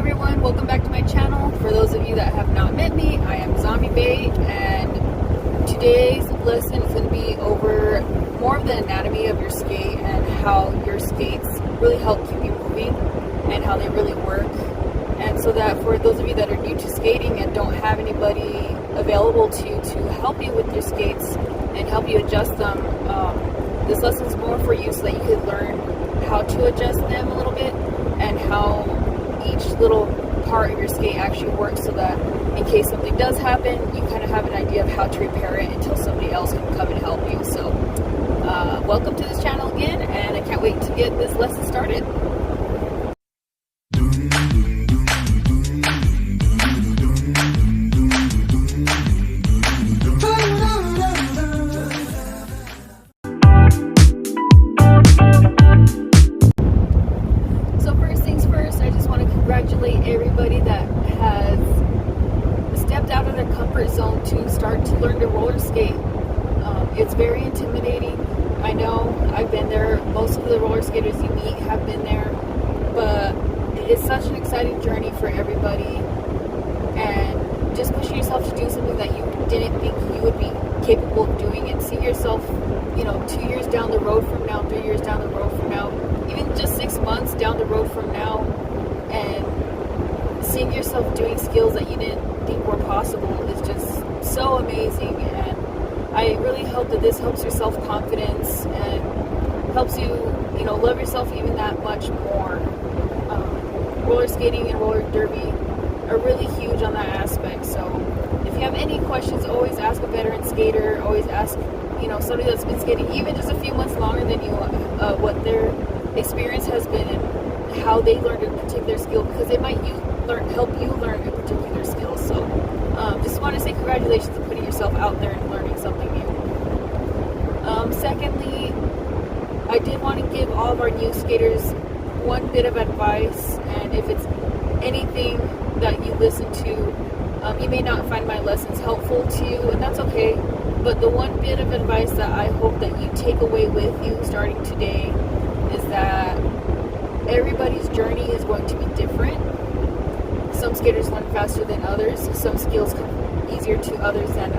everyone, welcome back to my channel. For those of you that have not met me, I am Zombie Bay, and today's lesson is going to be over more of the anatomy of your skate and how your skates really help keep you moving and how they really work. And so that for those of you that are new to skating and don't have anybody available to help you with your skates and help you adjust them, this lesson is more for you so that you can learn how to adjust them a little bit and how each little part of your skate actually works, so that in case something does happen, you kind of have an idea of how to repair it until somebody else can come and help you. So welcome to this channel again, and I can't wait to get this lesson started. Congratulate everybody that has stepped out of their comfort zone to start to learn to roller skate. It's very intimidating. I know, I've been there. Most of the roller skaters you meet have been there, but it's such an exciting journey for everybody. And just pushing yourself to do something that you didn't think you would be capable of doing, and see yourself, 2 years down the road from now, 3 years down the road from now, even just 6 months down the road from now, and seeing yourself doing skills that you didn't think were possible is just so amazing. And I really hope that this helps your self-confidence and helps you, love yourself even that much more. Roller skating and roller derby are really huge on that aspect. So if you have any questions, always ask a veteran skater. Always ask, somebody that's been skating even just a few months longer than you, what their experience has been and how they learned a particular skill, because it might help you learn a particular skill. So just want to say congratulations on putting yourself out there and learning something new. Secondly, I did want to give all of our new skaters one bit of advice, and if it's anything that you listen to, you may not find my lessons helpful to you, and that's okay. But the one bit of advice that I hope that you take away with you starting today is that everybody's journey is going to be different. Some skaters learn faster than others. Some skills come easier to others than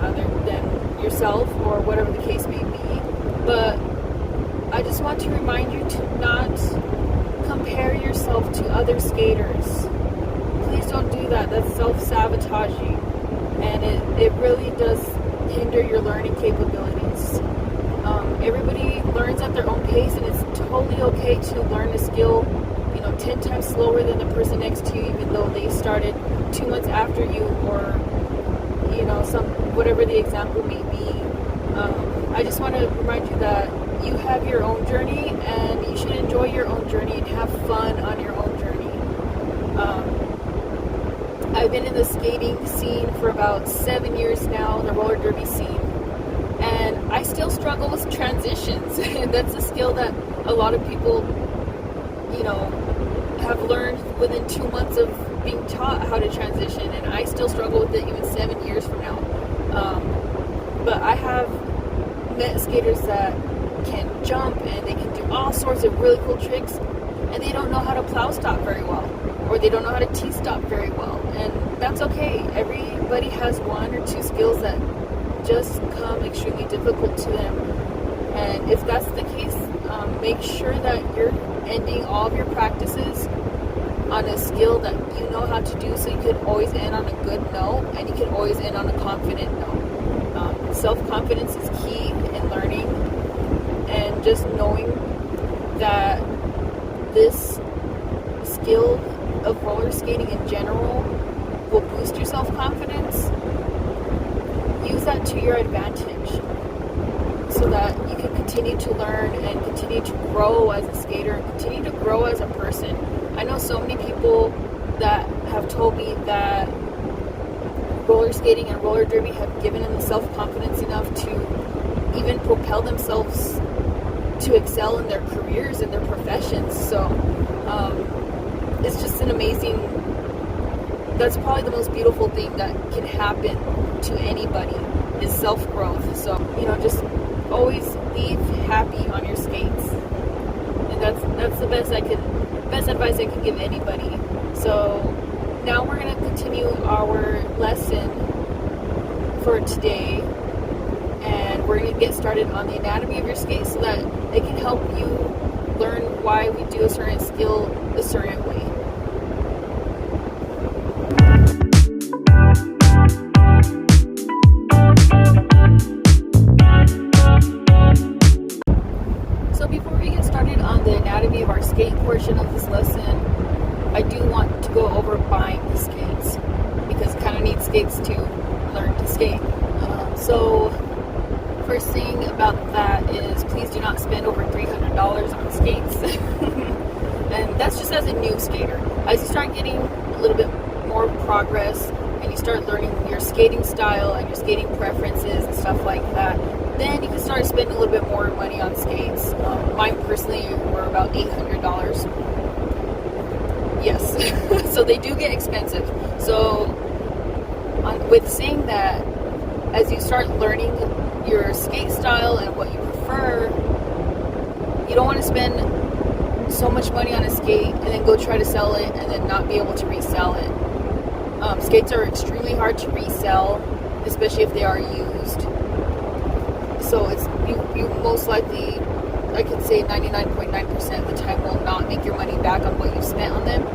yourself, or whatever the case may be. But I just want to remind you to not compare yourself to other skaters. Please don't do that. That's self-sabotaging, and it really does hinder your learning capabilities. Everybody learns at their own pace, and it's totally okay to learn a skill 10 times slower than the person next to you, even though they started 2 months after you, or whatever the example may be. I just want to remind you that you have your own journey, and you should enjoy your own journey and have fun on your own journey. I've been in the skating scene for about 7 years now, the roller derby scene, and I still struggle with transitions. And that's a skill that a lot of people have learned within 2 months of being taught how to transition, and I still struggle with it even 7 years from now. But I have met skaters that can jump and they can do all sorts of really cool tricks, and they don't know how to plow stop very well, or they don't know how to T-stop very well, and that's okay. Everybody has 1 or 2 skills that just come extremely difficult to them, and if that's the case, make sure that you're ending all of your practices on a skill that you know how to do, so you can always end on a good note, and you can always end on a confident note. Self-confidence is key in learning, and just knowing that this skill of roller skating in general will boost your self-confidence. Use that to your advantage, so that you can continue to learn and continue to grow as a skater and continue to grow as a person. I know so many people that have told me that roller skating and roller derby have given them the self-confidence enough to even propel themselves to excel in their careers and their professions. So it's just an amazing, that's probably the most beautiful thing that can happen to anybody, is self-growth. So, just always leave happy on your skates, and that's the best advice I could give anybody. So now we're going to continue our lesson for today, and we're going to get started on the anatomy of your skate so that it can help you learn why we do a certain skill a certain way. So before we get started on the anatomy of our skate portion of this lesson, I do want to go over buying the skates, because kind of need skates to learn to skate. So first thing about that is, please do not spend over $300 on skates. And that's just as a new skater. As you start getting a little bit more progress and you start learning your skating style and your skating preferences and stuff like that, then you can start spending a little bit more money on skates. Mine personally were about $800. Yes. So they do get expensive. So with saying that, as you start learning your skate style and what you prefer, you don't want to spend so much money on a skate and then go try to sell it and then not be able to resell it. Skates are extremely hard to resell, especially if they are used. So it's you most likely, I could say 99.9% of the time, will not make your money back on what you spent on them.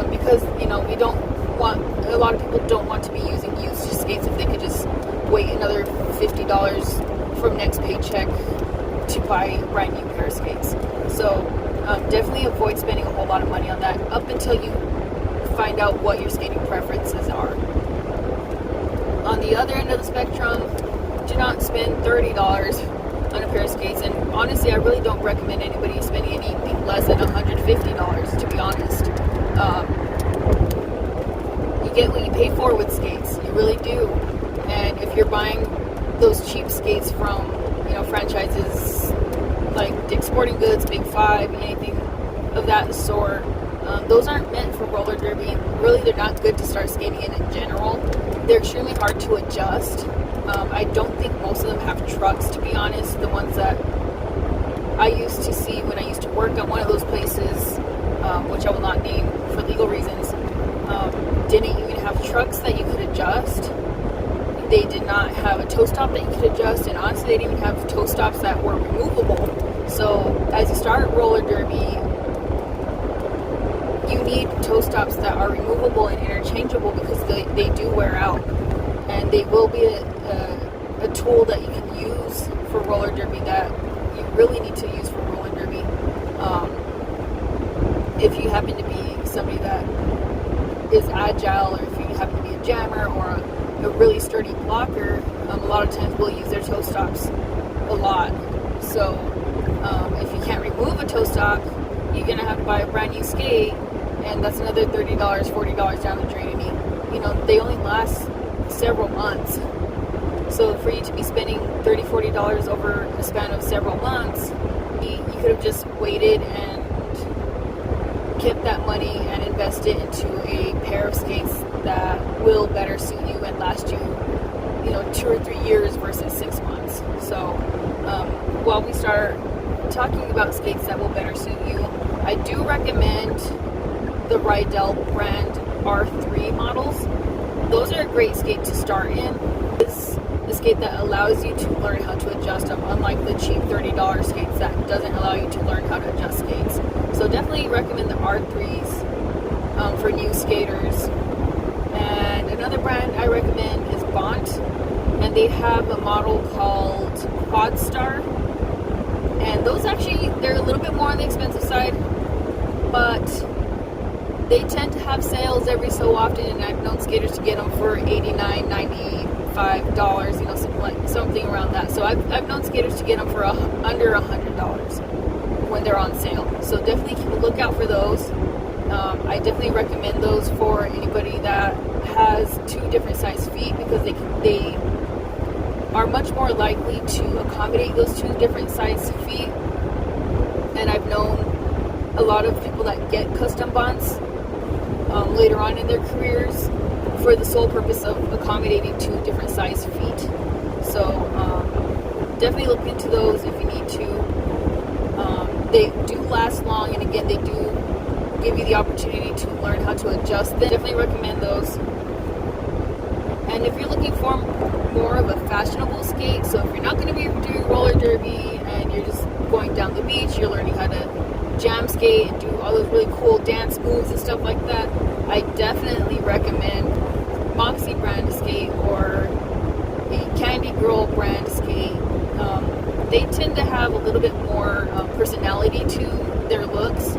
Because, we don't want, a lot of people don't want to be using used skates if they could just wait another $50 from next paycheck to buy a brand new pair of skates. So definitely avoid spending a whole lot of money on that up until you find out what your skating preferences are. On the other end of the spectrum, do not spend $30 on a pair of skates, and honestly I really don't recommend anybody spending anything less than $150, to be honest. You get what you pay for with skates, you really do. And if you're buying those cheap skates from franchises like Dick's Sporting Goods, Big Five, anything of that sort, those aren't meant for roller derby. Really, they're not good to start skating in general. They're extremely hard to adjust. I don't think most of them have trucks, to be honest. The ones that I used to see when I used to work at one of those places, which I will not name for legal reasons, didn't even have trucks that you could adjust. They did not have a toe stop that you could adjust, and honestly they didn't even have toe stops that were removable. So as you start roller derby, you need toe stops that are removable and interchangeable, because they do wear out, and they will be a tool that you can use for roller derby that you really need to use for roller derby. If you happen to be somebody that is agile, or if you happen to be a jammer or a really sturdy blocker, a lot of times we'll use their toe stops a lot. So if you can't remove a toe stop, you're gonna have to buy a brand new skate, and that's another $30, $40 down the drain. They only last several months. So for you to be spending $30, $40 over a span of several months, you could have just waited and kept that money and invested into a pair of skates that will better suit you and last you, 2 or 3 years versus 6 months. So while we start talking about skates that will better suit you, I do recommend the Rydell brand R3 models. Those are a great skate to start in. It's the skate that allows you to learn how to adjust them, unlike the cheap $30 skates that doesn't allow you to learn how to adjust skates. So definitely recommend the R3s for new skaters. And another brand I recommend is Bont, and they have a model called Quadstar. And those actually, they're a little bit more on the expensive side, but they tend to have sales every so often, and I've known skaters to get them for $89, $95, something around that. So I've known skaters to get them for under $100 when they're on sale. So definitely keep a lookout for those. I definitely recommend those for anybody that has 2 different size feet, because they are much more likely to accommodate those 2 different size feet. And I've known a lot of people that get custom bonds later on in their careers for the sole purpose of accommodating 2 different size feet. So definitely look into those if you need to. They do last long, and again, they do give you the opportunity to learn how to adjust them. Definitely recommend those. And if you're looking for more of a fashionable skate, so if you're not going to be doing roller derby and you're just going down the beach, you're learning how to jam skate and do all those really cool dance moves and stuff like that, I definitely recommend Moxie brand skate or a Candy Girl brand skate. They tend to have a little bit more personality to their looks.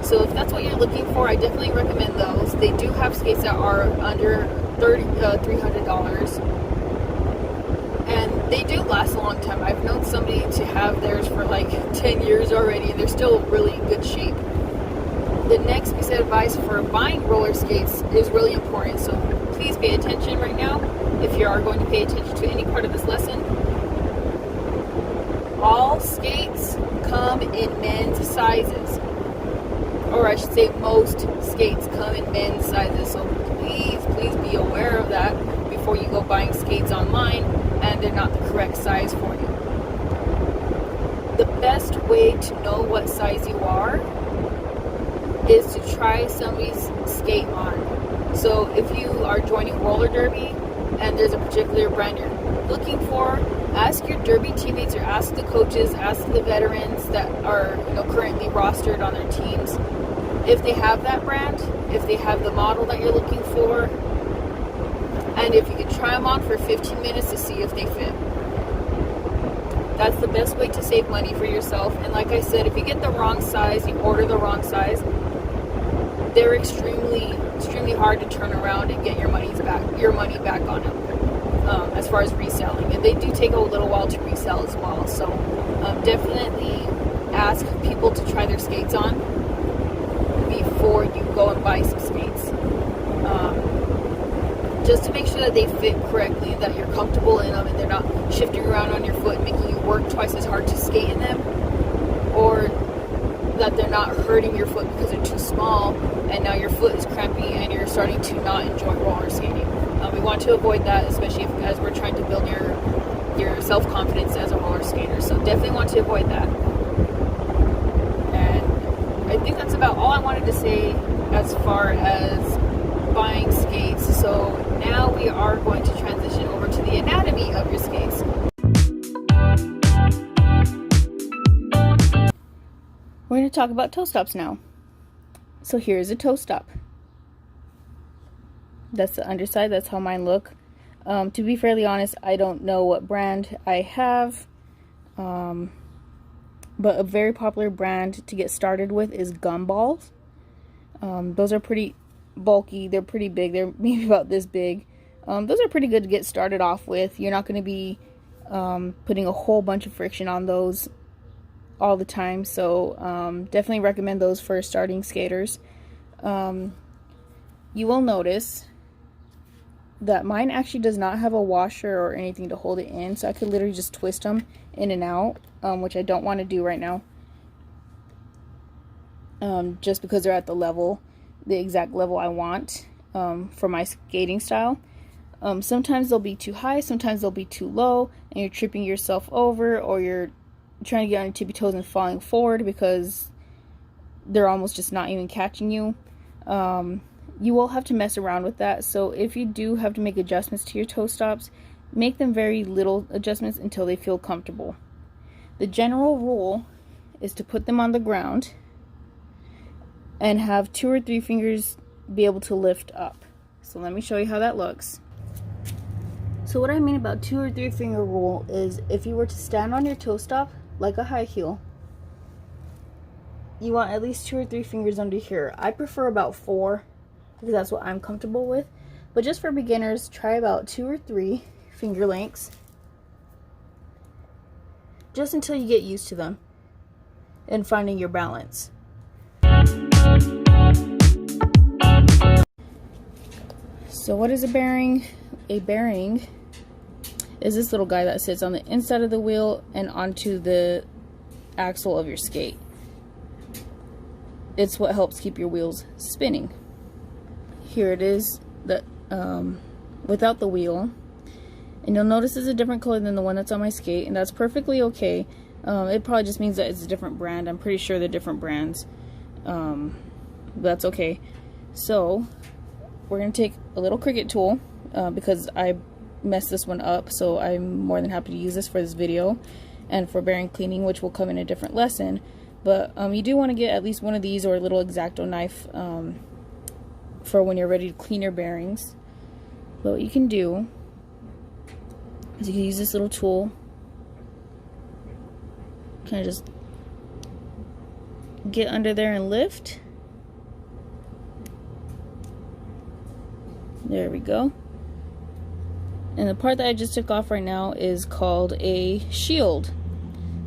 So if that's what you're looking for, I definitely recommend those. They do have skates that are under $300, and they do last a long time. I've known somebody to have theirs for like 10 years already, and they're still really good shape. The next piece of advice for buying roller skates is really important, so please pay attention right now if you are going to pay attention to any part of this lesson. All skates come in men's sizes, or I should say most skates come in men's sizes, so please be aware of that before you go buying skates online and they're not the correct size for you. The best way to know what size you are is to try somebody's skate on. So if you are joining roller derby and there's a particular brand you're looking for, ask your derby teammates or ask the coaches, ask the veterans that are currently rostered on their teams if they have that brand, if they have the model that you're looking for, and if you can try them on for 15 minutes to see if they fit. That's the best way to save money for yourself. And like I said, if you get the wrong size, you order the wrong size, they're extremely hard to turn around and get your money back on them, as far as reselling. And they do take a little while to resell as well. So definitely ask people to try their skates on before you go and buy some skates, just to make sure that they fit correctly, that you're comfortable in them and they're not shifting around on your foot and making you work twice as hard to skate in them, or that they're not hurting your foot because they're too small and now your foot is crampy and you're starting to not enjoy roller skating. We want to avoid that, especially as we're trying to build your self-confidence as a roller skater, so definitely want to avoid that. I think that's about all I wanted to say as far as buying skates. So now we are going to transition over to the anatomy of your skates. We're going to talk about toe stops now. So here's a toe stop. That's the underside. That's how mine look. To be fairly honest, I don't know what brand I have. But a very popular brand to get started with is Gumballs. Those are pretty bulky. They're pretty big. They're maybe about this big. Those are pretty good to get started off with. You're not going to be putting a whole bunch of friction on those all the time. So definitely recommend those for starting skaters. You will notice that mine actually does not have a washer or anything to hold it in. So I could literally just twist them in and out. Which I don't want to do right now, just because they're at the exact level I want for my skating style. Sometimes they'll be too high, sometimes they'll be too low, and you're tripping yourself over, or you're trying to get on your tippy toes and falling forward because they're almost just not even catching you. You will have to mess around with that, so if you do have to make adjustments to your toe stops, make them very little adjustments until they feel comfortable. The general rule is to put them on the ground and have 2 or 3 fingers be able to lift up. So let me show you how that looks. So what I mean about 2 or 3 finger rule is if you were to stand on your toe stop like a high heel, you want at least 2 or 3 fingers under here. I prefer about 4 because that's what I'm comfortable with. But just for beginners, try about 2 or 3 finger lengths, just until you get used to them and finding your balance. So what is a bearing? A bearing is this little guy that sits on the inside of the wheel and onto the axle of your skate. It's what helps keep your wheels spinning. Here it is, without the wheel. And you'll notice it's a different color than the one that's on my skate, and that's perfectly okay. It probably just means that it's a different brand. I'm pretty sure they're different brands. That's okay. So we're going to take a little Cricut tool because I messed this one up, so I'm more than happy to use this for this video and for bearing cleaning, which will come in a different lesson. But you do want to get at least one of these or a little X-Acto knife for when you're ready to clean your bearings. But what you can do is you can use this little tool, kind of just get under there and lift. There we go. And the part that I just took off right now is called a shield.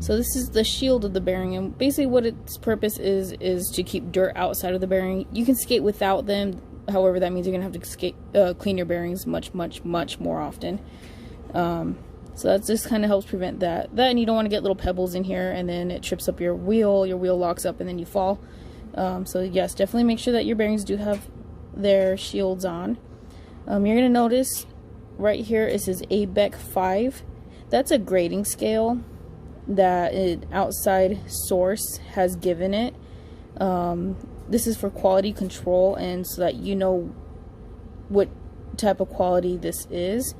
So this is the shield of the bearing, and basically what its purpose is to keep dirt outside of the bearing. You can skate without them, however that means you're gonna have to skate, clean your bearings much more often. So that just kind of helps prevent that. And you don't want to get little pebbles in here and then it trips up your wheel locks up and then you fall. So yes, definitely make sure that your bearings do have their shields on. You're gonna notice right here it says ABEC 5. That's a grading scale that an outside source has given it. This is for quality control and so that you know what type of quality this is.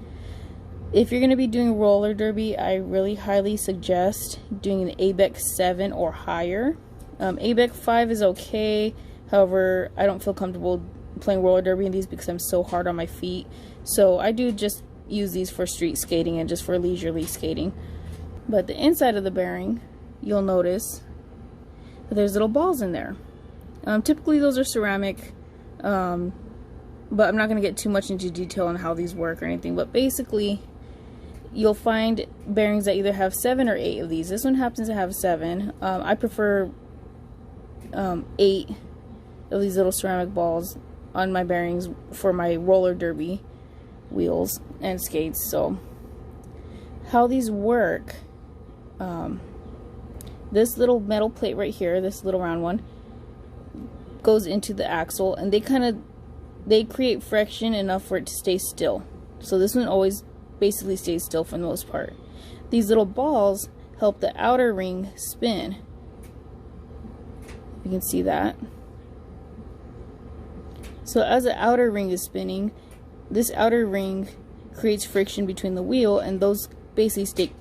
If you're going to be doing roller derby, I really highly suggest doing an ABEC 7 or higher. ABEC 5 is okay, however I don't feel comfortable playing roller derby in these because I'm so hard on my feet. So I do just use these for street skating and just for leisurely skating. But the inside of the bearing, you'll notice that there's little balls in there. Typically those are ceramic, but I'm not going to get too much into detail on how these work or anything. But basically, you'll find bearings that either have 7 or 8 of these. This one happens to have 7. I prefer 8 of these little ceramic balls on my bearings for my roller derby wheels and skates. So how these work, this little metal plate right here, this little round one, goes into the axle, and they create friction enough for it to stay still. So this one always basically stays still for the most part. These little balls help the outer ring spin. You can see that. So as the outer ring is spinning, this outer ring creates friction between the wheel, and those basically stay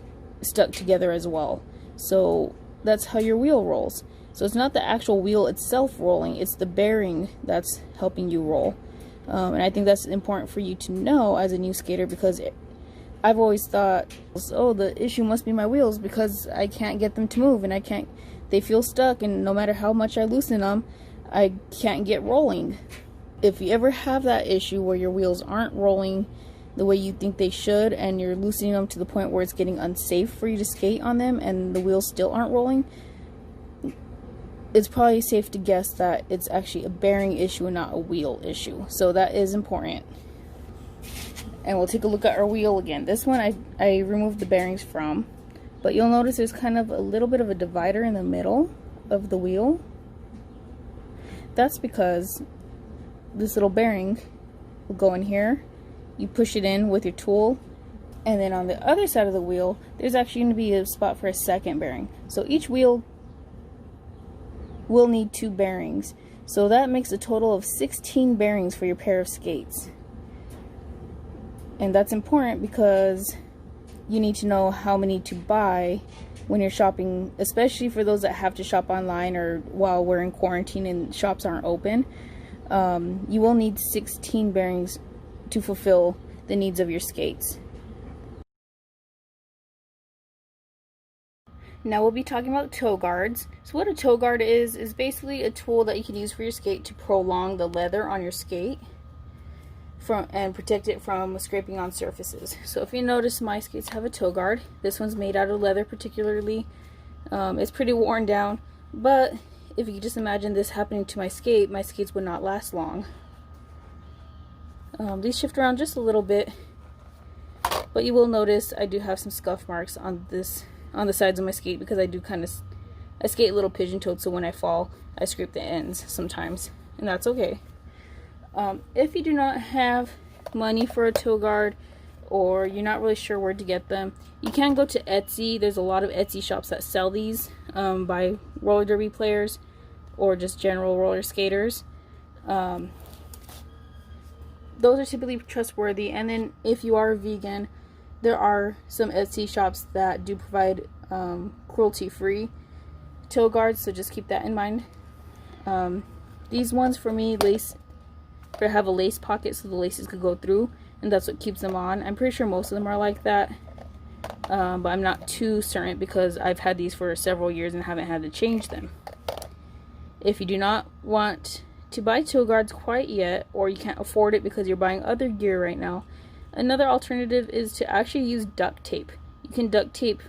stuck together as well. So that's how your wheel rolls. So it's not the actual wheel itself rolling, it's the bearing that's helping you roll. And I think that's important for you to know as a new skater, because I've always thought, oh, the issue must be my wheels because I can't get them to move, and they feel stuck, and no matter how much I loosen them, I can't get rolling. If you ever have that issue where your wheels aren't rolling the way you think they should, and you're loosening them to the point where it's getting unsafe for you to skate on them, and the wheels still aren't rolling, it's probably safe to guess that it's actually a bearing issue and not a wheel issue. So that is important. And we'll take a look at our wheel again. This one I removed the bearings from, but you'll notice there's kind of a little bit of a divider in the middle of the wheel. That's because this little bearing will go in here. You push it in with your tool, and then on the other side of the wheel there's actually going to be a spot for a second bearing. So each wheel will need 2 bearings. So that makes a total of 16 bearings for your pair of skates. And that's important because you need to know how many to buy when you're shopping, especially for those that have to shop online or while we're in quarantine and shops aren't open. You will need 16 bearings to fulfill the needs of your skates. Now we'll be talking about toe guards. So what a toe guard is basically a tool that you can use for your skate to prolong the leather on your skate and protect it from scraping on surfaces. So if you notice, my skates have a toe guard. This one's made out of leather particularly. It's pretty worn down, but if you could just imagine this happening to my skates would not last long. These shift around just a little bit, but you will notice I do have some scuff marks on the sides of my skate because I skate a little pigeon-toed, so when I fall I scrape the ends sometimes, and that's okay. If you do not have money for a toe guard, or you're not really sure where to get them, you can go to Etsy. There's a lot of Etsy shops that sell these by roller derby players or just general roller skaters. Those are typically trustworthy. And then if you are a vegan, there are some Etsy shops that do provide cruelty-free toe guards, so just keep that in mind. These ones for me have a lace pocket so the laces could go through, and that's what keeps them on. I'm pretty sure most of them are like that, but I'm not too certain because I've had these for several years and haven't had to change them. If you do not want to buy toe guards quite yet, or you can't afford it because you're buying other gear right now, another alternative is to actually use duct tape. You can duct tape,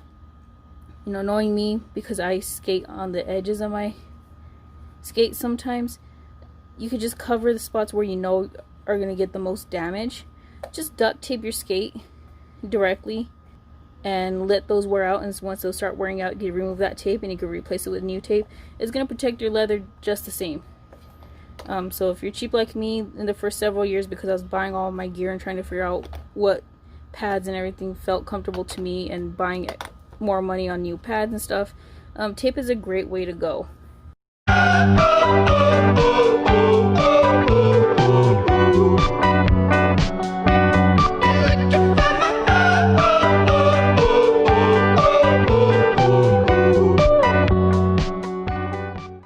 you know, knowing me, because I skate on the edges of my skate sometimes, you could just cover the spots where you know are going to get the most damage. Just duct tape your skate directly and let those wear out, and once those start wearing out, you can remove that tape and you can replace it with new tape. It's going to protect your leather just the same. So if you're cheap like me in the first several years, because I was buying all my gear and trying to figure out what pads and everything felt comfortable to me and buying more money on new pads and stuff, tape is a great way to go.